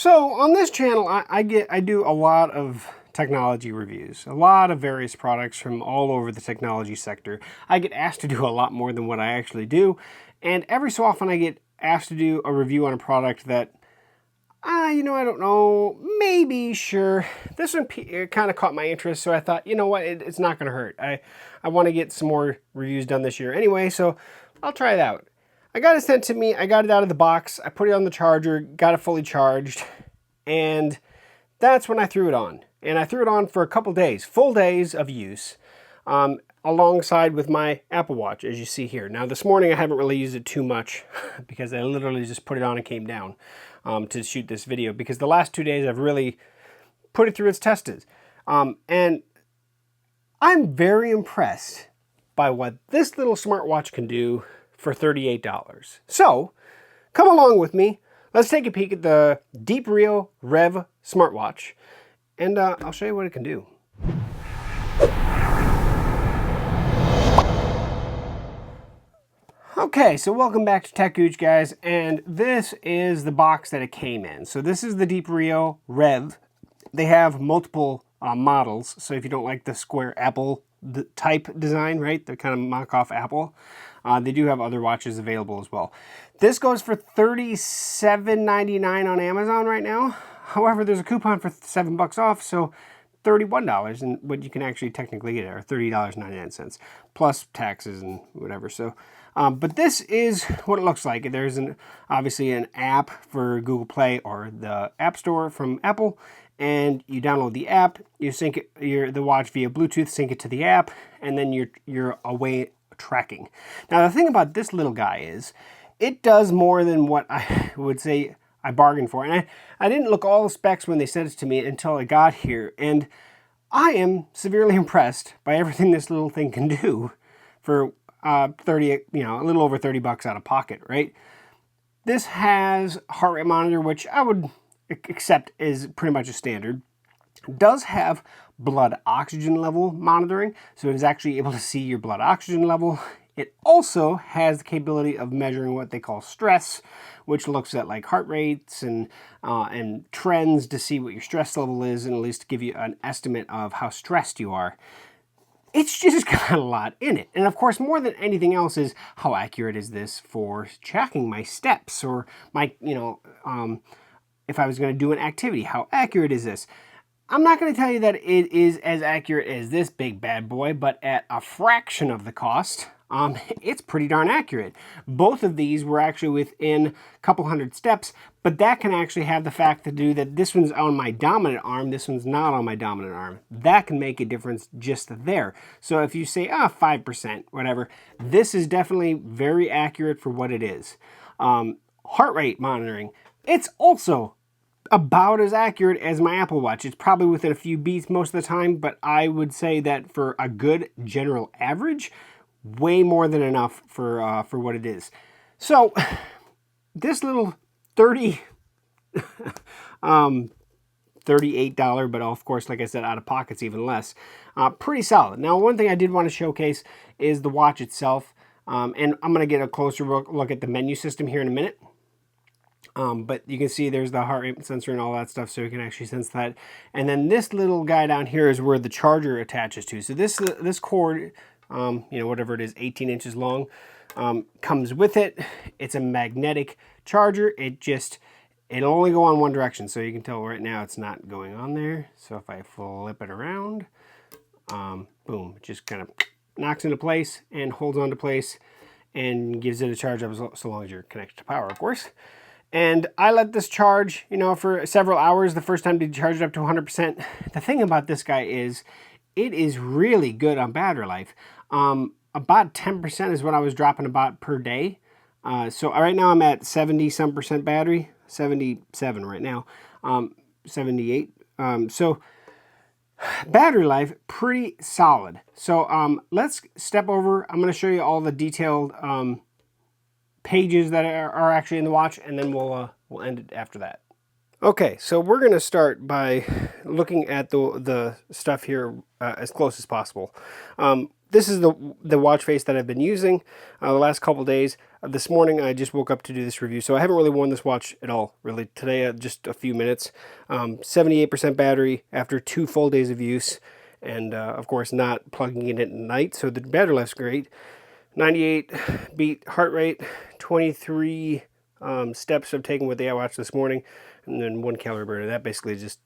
So on this channel, I do a lot of technology reviews, a lot of various products from all over the technology sector. I get asked to do a lot more than what I actually do, and every so often I get asked to do a review on a product that, I don't know, maybe, sure. This one kind of caught my interest, so I thought, you know what, it's not going to hurt. I want to get some more reviews done this year anyway, so I'll try it out. I got it sent to me, I got it out of the box, I put it on the charger, got it fully charged, and that's when I threw it on. And I threw it on for a couple days, full days of use, alongside with my Apple Watch, as you see here. Now this morning I haven't really used it too much because I literally just put it on and came down to shoot this video, because the last 2 days I've really put it through its testers. And I'm very impressed by what this little smartwatch can do for $38. So come along with me. Let's take a peek at the Deeprio Revv smartwatch, and I'll show you what it can do. Okay, so welcome back to techgooch, guys, and this is the box that it came in. So this is the Deeprio Revv. They have multiple models, so if you don't like the square Apple type design, right, the kind of mock-off Apple, they do have other watches available as well. This goes for $37.99 on Amazon right now. However, there's a coupon for $7 off, so $31, and what you can actually technically get are $30.99 plus taxes and whatever. So, but this is what it looks like. There's obviously an app for Google Play or the App Store from Apple, and you download the app, you sync the watch via Bluetooth, sync it to the app, and then you're away tracking. Now the thing about this little guy is, it does more than what I would say I bargained for. And I didn't look all the specs when they sent it to me until I got here, and I am severely impressed by everything this little thing can do for a little over $30 out of pocket, right? This has a heart rate monitor, which I would accept is pretty much a standard. It does have blood oxygen level monitoring, so it is actually able to see your blood oxygen level. It also has the capability of measuring what they call stress, which looks at like heart rates and trends to see what your stress level is, and at least give you an estimate of how stressed you are. It's just got a lot in it. And of course, more than anything else is, how accurate is this for tracking my steps, or my, if I was going to do an activity, how accurate is this? I'm not going to tell you that it is as accurate as this big bad boy, but at a fraction of the cost, it's pretty darn accurate. Both of these were actually within a couple hundred steps, but that can actually have the fact to do that this one's on my dominant arm, this one's not on my dominant arm. That can make a difference just there. So if you say, 5%, whatever, this is definitely very accurate for what it is. Heart rate monitoring, it's also about as accurate as my Apple Watch. It's probably within a few beats most of the time, but I would say that for a good general average, way more than enough for what it is. So this little $38, but of course, like I said, out of pocket's even less. Pretty solid. Now, one thing I did want to showcase is the watch itself, and I'm going to get a closer look at the menu system here in a minute. But you can see there's the heart rate sensor and all that stuff, so you can actually sense that. And then this little guy down here is where the charger attaches to. So this cord, whatever it is, 18 inches long, comes with it. It's a magnetic charger. It'll only go on one direction, so you can tell right now it's not going on there. So if I flip it around, boom, it just kind of knocks into place and holds onto place and gives it a charge up, so long as you're connected to power, of course. And I let this charge, for several hours. The first time to charge it up to 100%. The thing about this guy is, it is really good on battery life. About 10% is what I was dropping about per day. So right now I'm at 70-some% battery, 77 right now, 78. So battery life, pretty solid. So let's step over. I'm going to show you all the detailed pages that are actually in the watch, and then we'll end it after that. Okay, so we're going to start by looking at the stuff here as close as possible. This is the watch face that I've been using the last couple days. This morning I just woke up to do this review, so I haven't really worn this watch at all, really. Today, just a few minutes. 78% battery after 2 full days of use, and of course not plugging it in at night, so the battery life's great. 98 beat heart rate, 23 steps I've taken with the iWatch this morning, and then 1 calorie burn. That basically just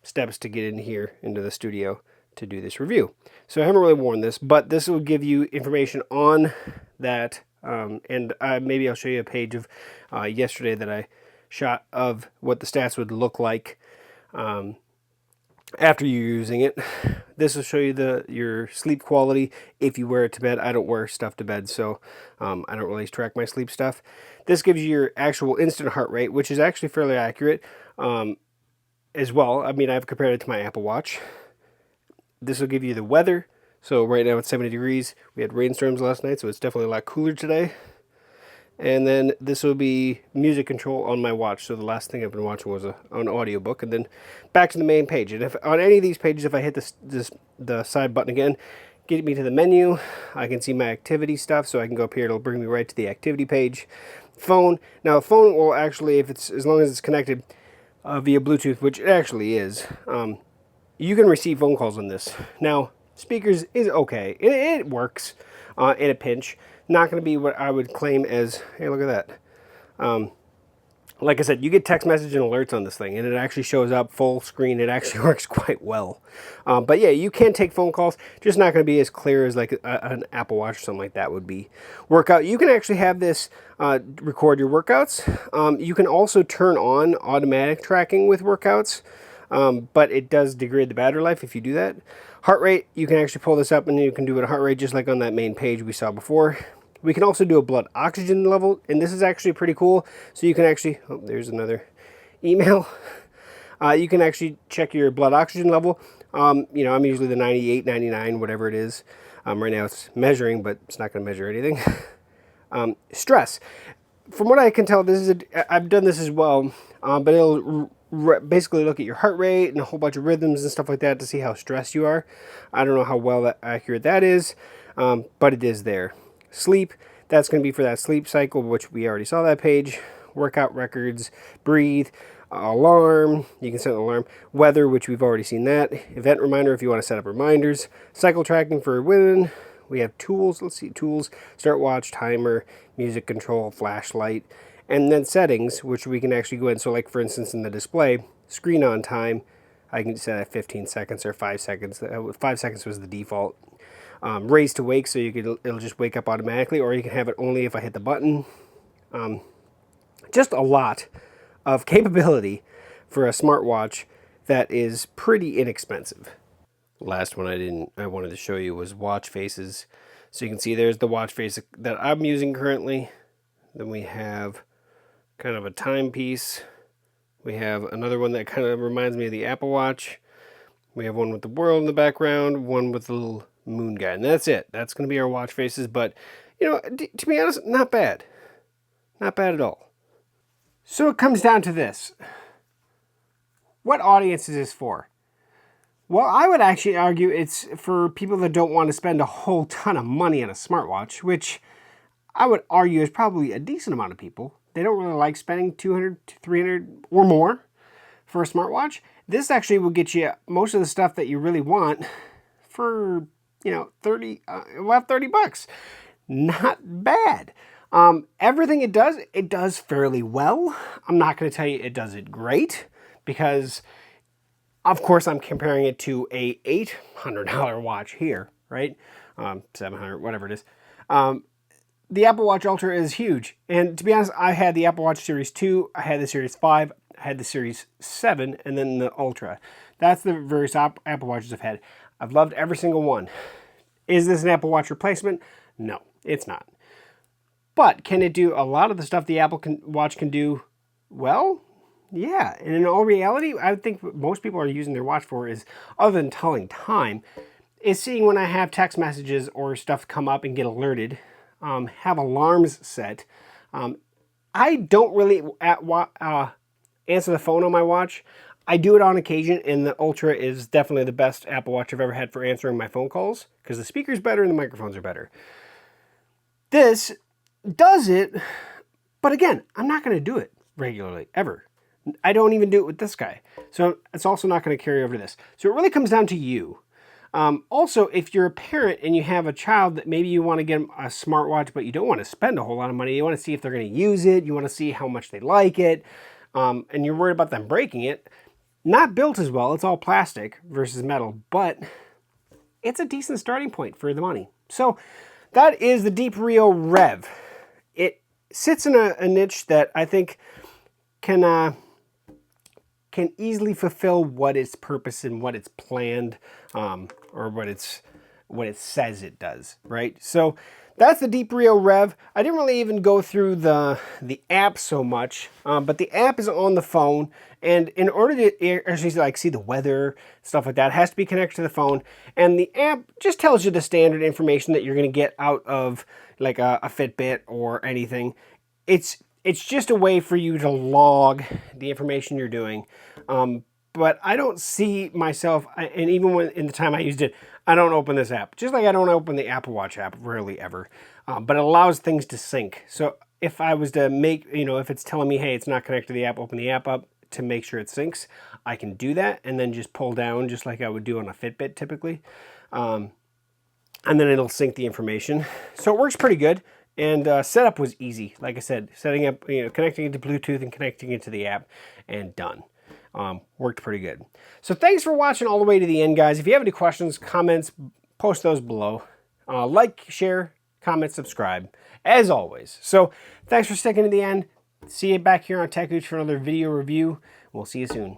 steps to get in here into the studio to do this review. So I haven't really worn this, but this will give you information on that. And maybe I'll show you a page of yesterday that I shot of what the stats would look like after you're using it. This will show you your sleep quality if you wear it to bed. I don't wear stuff to bed, so I don't really track my sleep stuff. This gives you your actual instant heart rate, which is actually fairly accurate as well. I mean, I've compared it to my Apple Watch. This will give you the weather. So right now it's 70 degrees. We had rainstorms last night, so it's definitely a lot cooler today. And then this will be music control on my watch. So the last thing I've been watching was an audiobook. And then back to the main page. And if on any of these pages, if I hit the side button again, get me to the menu, I can see my activity stuff. So I can go up here, it'll bring me right to the activity page. Phone. Now the phone will actually, as long as it's connected via Bluetooth, which it actually is, you can receive phone calls on this. Now, speakers is okay. It works in a pinch. Not going to be what I would claim as, hey, look at that. Like I said, you get text message and alerts on this thing, and it actually shows up full screen. It actually works quite well. But yeah, you can take phone calls, just not going to be as clear as like an Apple Watch or something like that would be. Workout, you can actually have this record your workouts. You can also turn on automatic tracking with workouts, but it does degrade the battery life if you do that. Heart rate, you can actually pull this up and you can do it a heart rate just like on that main page we saw before. We can also do a blood oxygen level, and this is actually pretty cool. So you can actually, oh, there's another email. You can actually check your blood oxygen level. You know, I'm usually the 98, 99, whatever it is. Right now it's measuring, but it's not going to measure anything. Stress. From what I can tell, I've done this as well, but it'll basically look at your heart rate and a whole bunch of rhythms and stuff like that to see how stressed you are. I don't know how well accurate that is, but it is there. Sleep, that's going to be for that sleep cycle, which we already saw that page. Workout records, breathe, alarm, you can set an alarm. Weather, which we've already seen that. Event reminder if you want to set up reminders. Cycle tracking for women. We have tools, let's see, tools, start watch, timer, music control, flashlight, and then settings, which we can actually go in. So like for instance in the display, screen on time, I can set at 15 seconds or 5 seconds. 5 seconds was the default. Raise to wake, so it'll just wake up automatically, or you can have it only if I hit the button. Just a lot of capability for a smartwatch that is pretty inexpensive. Last one I wanted to show you was watch faces. So you can see there's the watch face that I'm using currently. Then we have kind of a timepiece. We have another one that kind of reminds me of the Apple Watch. We have one with the world in the background, one with the little moon guy, and that's it. That's going to be our watch faces, but you know, to be honest, not bad. Not bad at all. So it comes down to this. What audience is this for? Well, I would actually argue it's for people that don't want to spend a whole ton of money on a smartwatch, which I would argue is probably a decent amount of people. They don't really like spending $200 to $300 or more for a smartwatch. This actually will get you most of the stuff that you really want for, you know, 30 bucks. Not bad. Everything it does fairly well. I'm not going to tell you it does it great, because of course I'm comparing it to a $800 watch here, right? 700, whatever it is. The Apple Watch Ultra is huge. And to be honest, I had the Apple Watch Series 2, I had the Series 5, I had the Series 7, and then the Ultra. That's the various Apple Watches I've had. I've loved every single one. Is this an Apple Watch replacement? No, it's not. But can it do a lot of the stuff the Apple Watch can do well? Yeah, and in all reality, I think what most people are using their watch for is, other than telling time, is seeing when I have text messages or stuff come up and get alerted, have alarms set. I don't really answer the phone on my watch. I do it on occasion, and the Ultra is definitely the best Apple Watch I've ever had for answering my phone calls, because the speaker's better and the microphones are better. This does it, but again, I'm not going to do it regularly, ever. I don't even do it with this guy. So it's also not going to carry over to this. So it really comes down to you. Also, if you're a parent and you have a child that maybe you want to get them a smartwatch, but you don't want to spend a whole lot of money, you want to see if they're going to use it, you want to see how much they like it, and you're worried about them breaking it, not built as well, it's all plastic versus metal, but it's a decent starting point for the money. So that is the Deeprio Revv. It sits in a niche that I think can easily fulfill what its purpose and what it's planned, or what it says it does, right? So that's the Deeprio Revv. I didn't really even go through the app so much, but the app is on the phone, and in order to actually like see the weather, stuff like that, it has to be connected to the phone. And the app just tells you the standard information that you're going to get out of like a Fitbit or anything. It's just a way for you to log the information you're doing. But I don't see myself, and even when in the time I used it, I don't open this app. Just like I don't open the Apple Watch app, rarely ever. But it allows things to sync. So if I was to make, if it's telling me, hey, it's not connected to the app, open the app up to make sure it syncs, I can do that and then just pull down just like I would do on a Fitbit typically. And then it'll sync the information. So it works pretty good. And setup was easy. Like I said, setting up, connecting it to Bluetooth and connecting it to the app, and done. Worked pretty good. So thanks for watching all the way to the end, guys. If you have any questions, comments, post those below. Like, share, comment, subscribe, as always. So thanks for sticking to the end. See you back here on techgooch for another video review. We'll see you soon.